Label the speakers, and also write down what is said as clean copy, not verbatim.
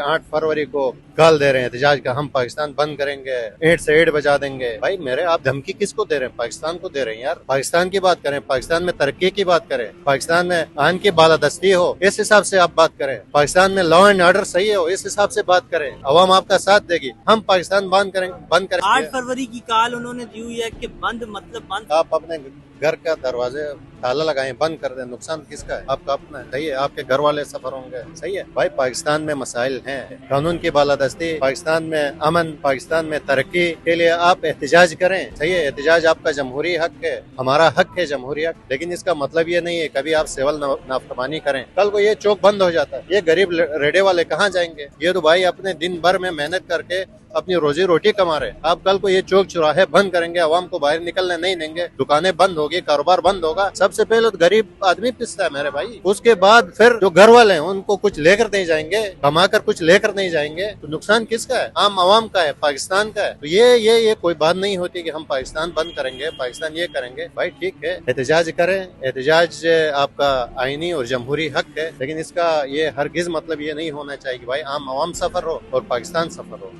Speaker 1: 8 फरवरी को गाल दे रहे हैं एहतजाज का, हम पाकिस्तान बंद करेंगे, ईंट से ईंट बजा देंगे। भाई मेरे आप धमकी किसको दे रहे हैं? पाकिस्तान को दे रहे हैं यार। पाकिस्तान की बात करें, पाकिस्तान में तरक्की की बात करें, पाकिस्तान में आन की बालादस्ती हो, इस हिसाब से आप बात करें। पाकिस्तान में लॉ एंड ऑर्डर सही हो, इस हिसाब से बात करें। अवाम आपका साथ देगी। हम पाकिस्तान बंद करेंगे।
Speaker 2: 8 फरवरी की कॉल उन्होंने दी हुई है कि बंद मतलब बंद।
Speaker 1: आप अपने घर का दरवाजे ताला लगाएं, बंद कर दें, नुकसान किसका है? आपका अपना है, सही है। आपके घर वाले सफर होंगे, सही है। भाई पाकिस्तान में मसाइल हैं, कानून की बालादस्ती, पाकिस्तान में अमन, पाकिस्तान में तरक्की के लिए आप एहतजाज करें, सही है। एहतजाज आपका जमहूरी हक है, हमारा हक है जमहूरी हक, लेकिन इसका मतलब ये नहीं है कभी आप सिविल नाफरमानी करें। कल को ये चौक बंद हो जाता है, ये गरीब रेडे वाले कहाँ जाएंगे? ये तो भाई अपने दिन भर में मेहनत करके अपनी रोजी रोटी कमा रहे। आप कल को ये चौक चौराहे बंद करेंगे, आवाम को बाहर निकलने नहीं देंगे, दुकानें बंद होगी, कारोबार बंद होगा। सबसे पहले तो गरीब आदमी पिसता है मेरे भाई, उसके बाद फिर जो घर वाले हैं उनको कुछ लेकर नहीं जाएंगे, कमा कर कुछ लेकर नहीं जाएंगे, तो नुकसान किसका है? आम आवाम का है, पाकिस्तान का है। तो ये कोई बात नहीं होती कि हम पाकिस्तान बंद करेंगे, पाकिस्तान ये करेंगे। भाई ठीक है, एहतजाज करें, एहतजाज आपका आईनी और जमहूरी हक है, लेकिन इसका ये हरगिज मतलब ये नहीं होना चाहिए कि भाई आम आवाम सफर हो और पाकिस्तान सफर हो।